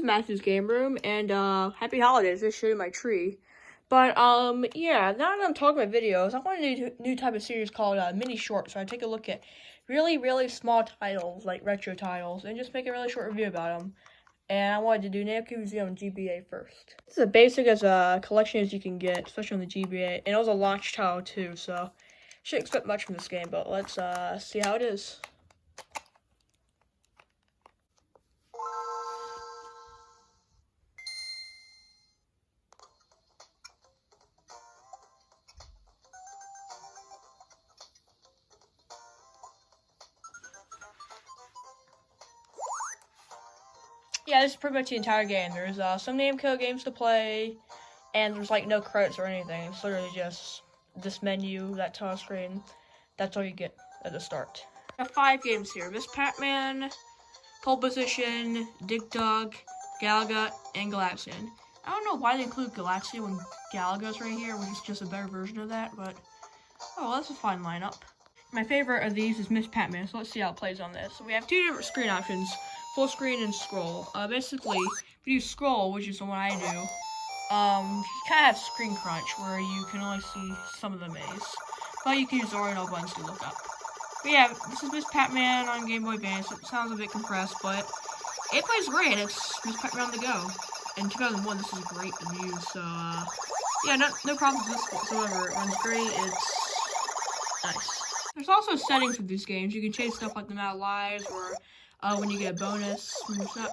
Matthew's game room, and happy holidays. Just showed you my tree. But yeah, now that I'm talking about videos, I want to do a new type of series called mini shorts. So I take a look at really small titles, like retro titles, and just make a really short review about them. And I wanted to do Namco Museum GBA first. It's as basic as a collection as you can get, especially on the GBA. And it was a launch title too, so shouldn't expect much from this game. But let's see how it is. Yeah, this is pretty much the entire game. There's some Namco games to play, and there's like no credits or anything. It's literally just this menu, that title screen. That's all you get at the start. I have 5 games here: Miss Pac-Man, Pole Position, Dig Dug, Galaga, and Galaxian. I don't know why they include Galaxian when Galaga's right here, which is just a better version of that, but oh, well, that's a fine lineup. My favorite of these is Miss Pac-Man, so let's see how it plays on this. So we have 2 different screen options: full screen and scroll. Basically, if you do scroll, which is the one I do, you kind of have screen crunch, where you can only see some of the maze. But you can use the original buttons to look up. But yeah, this is Miss Pac-Man on Game Boy Advance. It sounds a bit compressed, but it plays great. It's Miss Pac-Man on the go. In 2001, this is great to use, so, yeah, no problems with this whatsoever. It runs great. It's nice. There's also settings with these games. You can change stuff like the amount of lives, or when you get a bonus.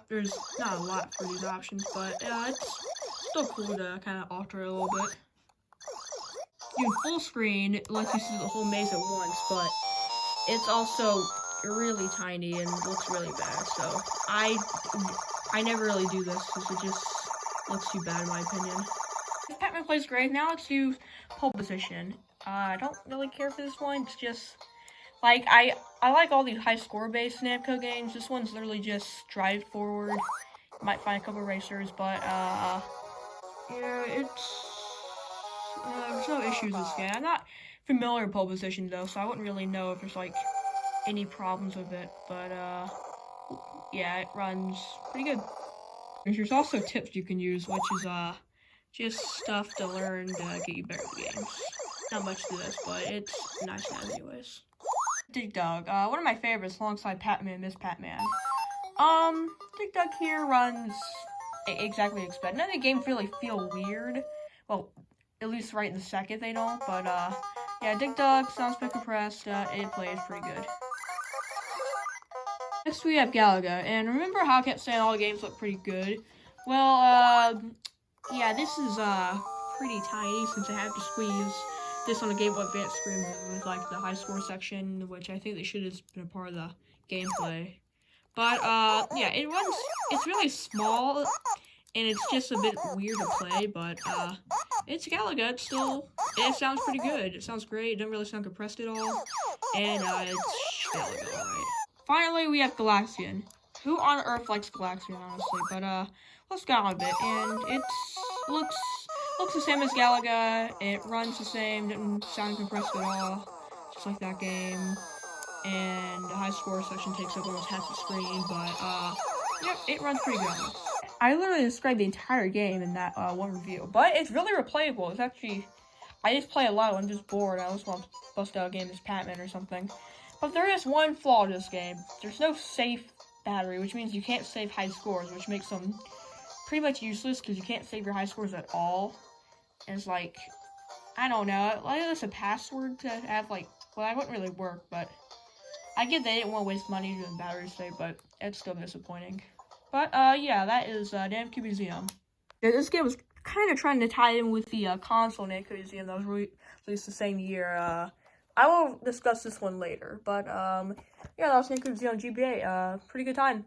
There's not a lot for these options, but it's still cool to kind of alter it a little bit. Doing full screen, it lets you see the whole maze at once, but it's also really tiny and looks really bad. So I never really do this because it just looks too bad in my opinion. If Pac-Man plays great, now let's do pole position. I don't really care for this one. It's just like I like all these high score based Namco games. This one's literally just drive forward. You might find a couple racers, but yeah, it's there's no issues with this game. I'm not familiar with pole position though, so I wouldn't really know if there's like any problems with it. But yeah, it runs pretty good. There's also tips you can use, which is just stuff to learn to get you better at the games. Not much to this, but it's nice to have anyways. Dig Dug, one of my favorites alongside Pac-Man and Miss Pac-Man. Dig Dug here runs exactly as expected. None of the games really feel weird. Well, at least right in the second they don't, but yeah, Dig Dug sounds a bit compressed. It plays pretty good. Next we have Galaga, and remember how I kept saying all the games look pretty good? Well, yeah, this is pretty tiny since I have to squeeze this on a Game Boy Advance screen with like the high score section, which I think they should have been a part of the gameplay. But yeah, it's really small, and it's just a bit weird to play, but it's Galaga. It sounds pretty good. It sounds great. It doesn't really sound compressed at all, and it's Galaga, alright. Finally, we have Galaxian. Who on earth likes Galaxian, honestly? But let's go on a bit, and it looks the same as Galaga. It runs the same, doesn't sound compressed at all, just like that game. And the high score section takes up almost half the screen, but yep, it runs pretty good. I literally described the entire game in that one review, but it's really replayable. It's actually, I just play a lot when I'm just bored. I just want to bust out a game as Pac-Man or something. But there is one flaw to this game. There's no safe battery, which means you can't save high scores, which makes them pretty much useless because you can't save your high scores at all. And it's like, I don't know, like it's a password to have, like, well, that wouldn't really work, but I get they didn't want to waste money doing battery save, but it's still disappointing. But yeah, that is Namco Museum. Yeah, this game was kind of trying to tie in with the console Namco Museum that was released the same year. I will discuss this one later, but yeah, that was Namco Museum GBA. Pretty good time.